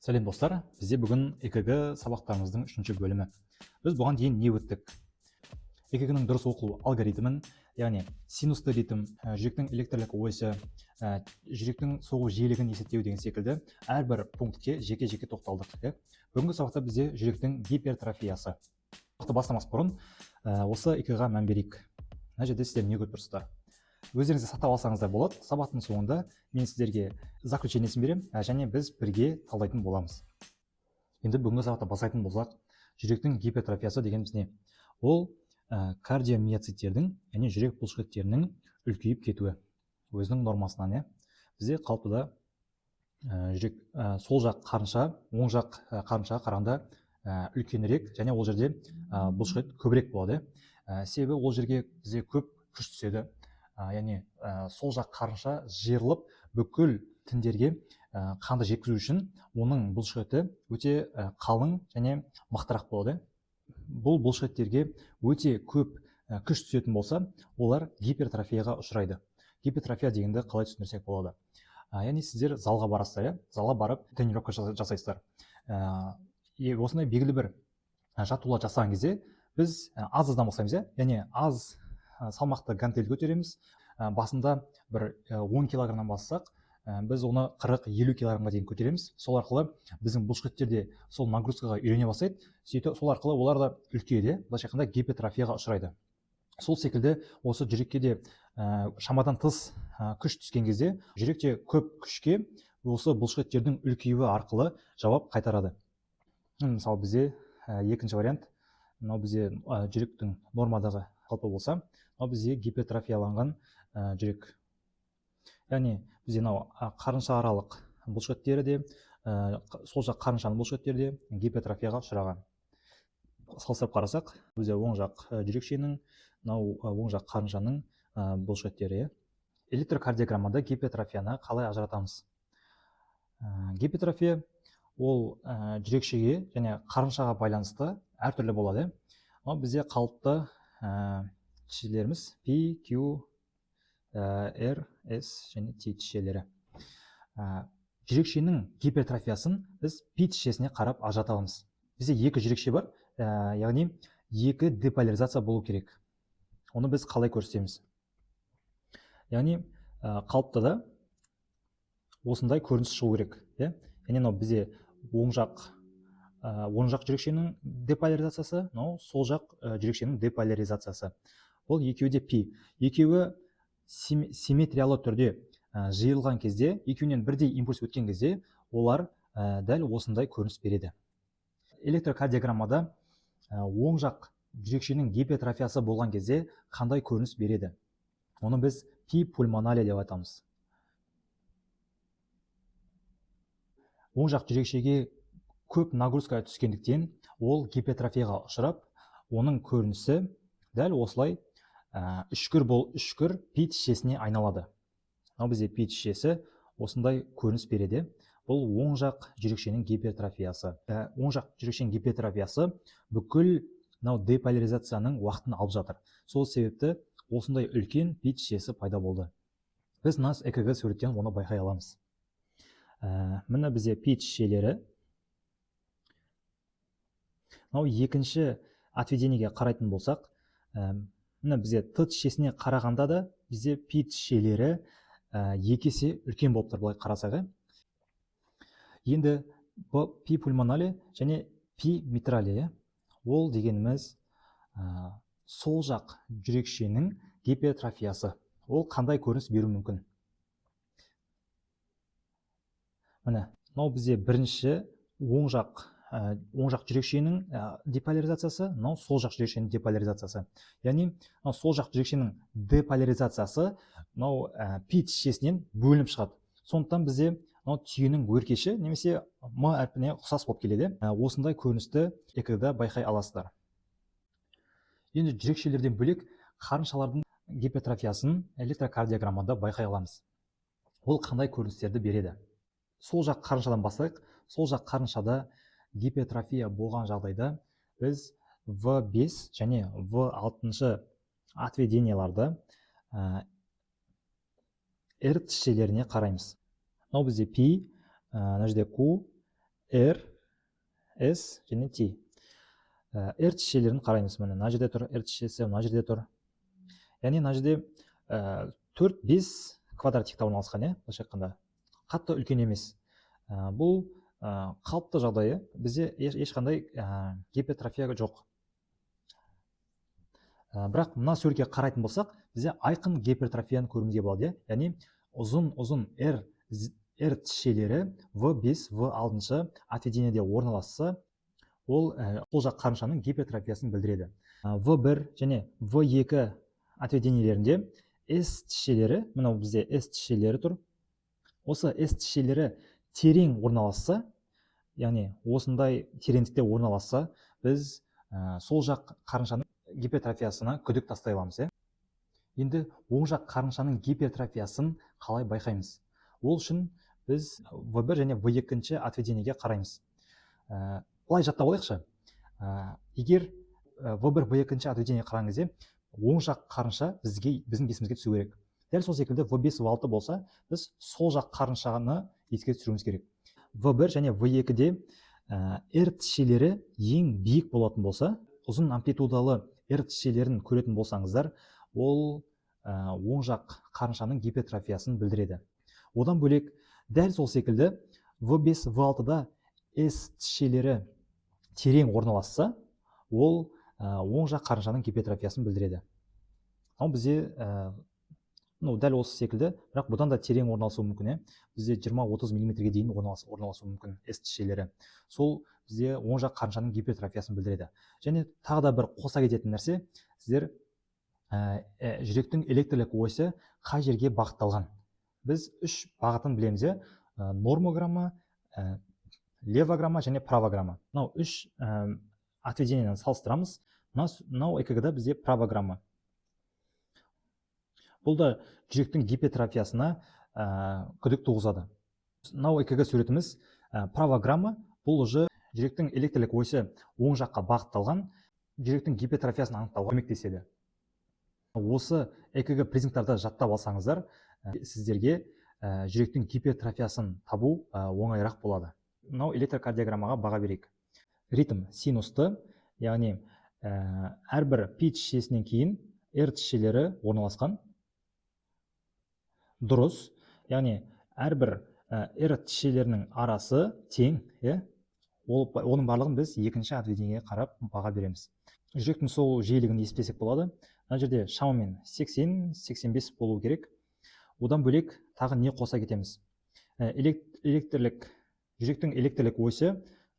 Сәлем достар, бізде бүгін ЭКГ сабақтарымыздың 3-ші бөлімі. Біз бұған дейін не өттік? ЭКГ-ның дұрыс оқылу алгоритмін, яғни синусты ритм, жүректің электрлік ойысы, жүректің соғу жиілігін есептеу деген секілді әрбір пунктке жеке-жеке тоқталдық. Бүгінгі сабақта бізде жүректің гипертрофиясы. Сабақты бастамас бұрын осы ЭКГ-ға мән берейік. Мына жерде сіздер не көріп тұрсыздар? Өздеріңізді сақтап алсаңыздар болады. Сабақтың соңында мен сіздерге заключениесін берем, және біз бірге талдайтын боламыз. Енді бүгінгі сабақта бастайтын болсақ, жүректің гипертрофиясы дегеніміз не? Ол кардиомиоциттердің, яғни жүрек бұлшықеттерінің үлкейіп кетуі өзінің нормасынан. Бізде қалыптыда жүрек сол жақ қарынша, оң жақ қарыншаға қарағанда үлкенірек, және ол жерде бұлшықет көбірек болады. Себебі ол жерге бізде көп күш түседі. Яғни сол жақ қарынша жиырылып бүкіл тіндерге қанды жеткізу үшін оның бұлшықеті өте қалың және мықтырақ болады. Бұл бұлшықеттерге өте көп күш түсетін болса, олар гипертрофияға ұшырайды. Гипертрофия дегенді қалай түсіндірсек болады? Яғни сіздер залға барасыздар, залға барып тренировка жасайсыздар. Осындай белгілі бір жаттығулар жасаған кезде біз аз-аздан бастаймыз, яғни аз салмақты гантель көтереміз. Басында бір 10 килограммнан бассақ, біз оны 40-50 килограммға дейін көтереміз. Сол арқылы біздің бұлшықеттерде сол нагрузкаға үйрене бастайды. Сол арқылы олар да үлкейеді, былайша айтқанда гипертрофияға ұшырайды. Сол секілді осы жүрекке де шамадан тыс күш түскен кезде, жүректе көп күшке осы бұлшықеттердің үлкеюі арқылы жауап қайтарады. Мысалы бізде екінші вариант, мынау бізде жүректің нормадағы қалпы болса, мынау бізде гипертрофияланған жүрек. Яғни бізде мынау қарынша аралық бұлшықеттері де, сол жақ қарыншаның бұлшықеттері де гипертрофияға ұшыраған. Салыстырып қарасақ, бізде оң жақ жүрекшенің, мынау оң жақ қарыншаның бұлшықеттері. Электрокардиограммада гипертрофияны қалай ажыратамыз? Гипертрофия ол жүрекшеге және қарыншаға байланысты әртүрлі болады. Бізде қалыпты тішелеріміз P, Q, R, S және T тішелері. Жүрекшенің гипертрофиясын біз P тішесіне қарап ажырата аламыз. Бізде екі жүрекше бар, яғни екі деполяризация болу керек. Оны біз қалай көрсетеміз? Яғни қалыптыда осындай көрініс шығу керек. Яғни бізде оң жақ жүрекшенің деполяризациясы, сол жақ жүрекшенің деполяризациясы. Ол екеуі де P. Екеуі симметриялы түрде жиылған кезде, екеуінен бірдей импульс өткен кезде, олар дәл осындай көрініс береді. Электрокардиограммада оң жақ жүрекшенің гипертрофиясы болған кезде қандай көрініс береді? Оны біз P пульмонале деп айтамыз. Оң жақ жүрекшеге көп нагрузка түскендіктен ол гипертрофияға ұшырап, оның көрінісі дәл осылай үшкір P тішесіне айналады. Бізде P тішесі осындай көрініс береді. Бұл оң жақ жүрекшенің гипертрофиясы. Оң жақ жүрекшенің гипертрофиясы бүкіл деполяризацияның уақытын алып жатыр. Сол себепті осындай үлкен P тішесі пайда болды. Біз ЭКГ суреттен оны байқай аламыз. Міне бізде P тішелері. Екінші отведениеге қарайтын болсақ, міне бізде Т тішесіне қарағанда да бізде P тішелері екі есе үлкен болып тұр, былай қарасақ. Енді P пульмонале және P митрале, ол дегеніміз сол жақ жүрекшенің гипертрофиясы. Ол қандай көрініс беру мүмкін? Міне, бізде бірінші оң жақ жүрекшенің деполяризациясы, сол жақ жүрекшенің деполяризациясы. Яғни сол жақ жүрекшенің деполяризациясы P тішесінен бөлініп шығады. Сондықтан бізде түйенің өркеші немесе М әрпіне ұқсас болып келеді. Осындай көріністі ЭКГ-да байқай аласыздар. Енді жүрекшелерден бөлек қарыншалардың гипертрофиясын электрокардиограммада байқай аламыз. Ол қандай көріністерді береді? Сол жақ қарыншадан бастайық. Сол жақ қарыншада гипертрофия болған жағдайда біз V5 және V6 отведенияларды R тішелеріне қараймыз. Бізде P, мына жерде Q, R, S және T. R тішелерін қараймыз. Мына жерде тұр, R тішесі мына жерде тұр. Яғни мына жерде 4-5 квадратикта орналасқан, былайша айтқанда. Қатты үлкен емес. Бұл қалыпты жағдайы, бізде ешқандай гипертрофия жоқ. Бірақ мына суретке қарайтын болсақ, бізде айқын гипертрофияны көруімізге болады. Яғни ұзын R тішелері V5, V6 отведениеде орналасса, ол сол жақ қарыншаның гипертрофиясын білдіреді. V1 және V2 отведениелерінде S тішелері, мынау бізде S тішелері тұр. Осы S тішелері терең орналасса, яғни осындай тереңдікте орналасса, біз сол жақ қарыншаның гипертрофиясына күдік тастай аламыз. Енді оң жақ қарыншаның гипертрофиясын қалай байқаймыз? Ол үшін біз V1 және V2 отведениеге қараймыз. Былай жаттап алайықшы. Егер V1, V2 отведениеге қараған кезде оң жақ қарынша біздің есімізге түсу керек. Дәл сол секілді V5, V6 болса, біз сол жақ қарыншаны еске түсіруіміз керек. V1 және V2-де R тішелері ең биік болатын болса, ұзын амплитудалы R тішелерін көретін болсаңыздар, ол оң жақ қарыншаның гипертрофиясын білдіреді. Одан бөлек, дәл сол секілді V5, V6-да S тішелері терең орналасса, ол оң жақ қарыншаның гипертрофиясын білдіреді. Бізде дәл осы секілді, бірақ бұдан да терең орналасуы мүмкін. Бізде 20-30 мм-ге дейін орналасуы мүмкін S тішелері. Сол бізде оң жақ қарыншаның гипертрофиясын білдіреді. Және тағы да бір қоса кететін нәрсе, сіздер жүректің электрлік осі қай жерге бағытталған. Біз 3 бағытын білеміз. Нормограмма, левограмма және правограмма. 3 отведениені салыстырамыз. Мынау ЭКГ-да бізде правограмма. Бұл да жүректің гипертрофиясына күдік туғызады. Мынау ЭКГ суретіміз правограмма. Бұл уже жүректің электрлік осі оң жаққа бағытталған, жүректің гипертрофиясын анықтауға көмектеседі. Осы ЭКГ признактарды жаттап алсаңыздар, сіздерге жүректің гипертрофиясын табу оңайырақ болады. Мынау электрокардиограммаға баға берейік. Ритм синусты, яғни әрбір пи тішесінен кейін R тішелері орналасқан. Дұрыс, яғни әрбір R тішелерінің арасы тең, оның барлығын біз екінші отведениеге қарап баға береміз. Жүректің сол жиілігін есептесек болады. Мына жерде шамамен 80-85 болу керек. Одан бөлек тағы не қоса кетеміз? Жүректің электрлік осі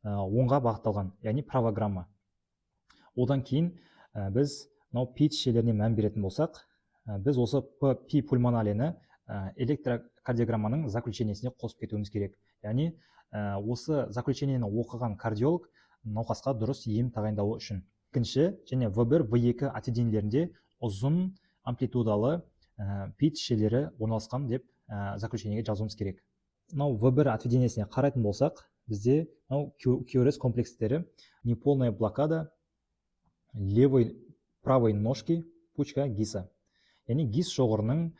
оңға бағытталған, яғни правограмма. Одан кейін біз пи тішелеріне мән беретін болсақ, біз осы пи пульмоналені электрокардиограмманың заключениесіне қосып кетуіміз керек. Яғни осы заключениені оқыған кардиолог науқасқа дұрыс ем тағайындауы үшін. Екінші және V1, V2 отведениелерінде ұзын амплитудалы пи тішелері орналасқан деп заключениеге жазуымыз керек. V1 отведениесіне қарайтын болсақ, бізде QRS комплекстері неполная блокада левой правой ножки пучка ГИСа. Яғни ГИС шоғырының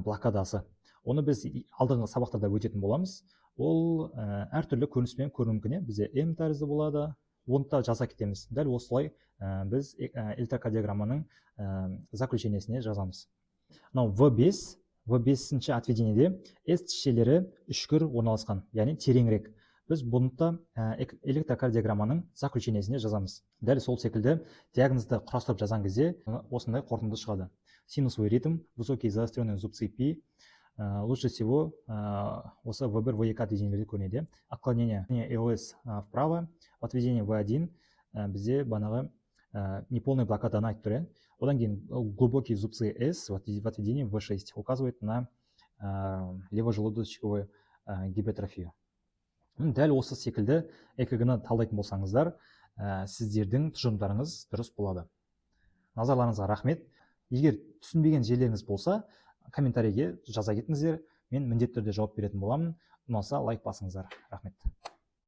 блокадасы. Оны біз алдыңғы сабақтарда өтетін боламыз. Ол әртүрлі көрініспен көру мүмкін. Бізде М тәрізді болады, оны да жаза кетеміз. Дәл осылай біз электрокардиограмманың заключениесіне жазамыз. V5 отведениеде S тішелері үшкір орналасқан, яғни тереңірек. Біз бұны да электрокардиограмманың заключениесіне жазамыз. Дәл сол секілді диагнозды құрастырып жазған кезде осындай қорытынды шығады. Синусовый ритм, высокие заостренные зубцы пи, лучше всего осы V1, V2 отведениелерде көрінеді. Отклонение ЭОС вправо, отведение V1 бізде банағы неполная блокаданы айтып тұр. Одан кейін глубокие зубцы S в отведении V6 указывает на левожелудочковую гипертрофию. Дәл осы секілді ЭКГ-ны талдайтын болсаңыздар, сіздердің тұжырымдарыңыз дұрыс болады. Назарларыңызға рахмет. Егер түсінбеген жерлеріңіз болса, комментарийге жаза кетіңіздер. Мен міндетті түрде жауап беретін боламын. Ұнаса лайк басыңыздар. Рахмет.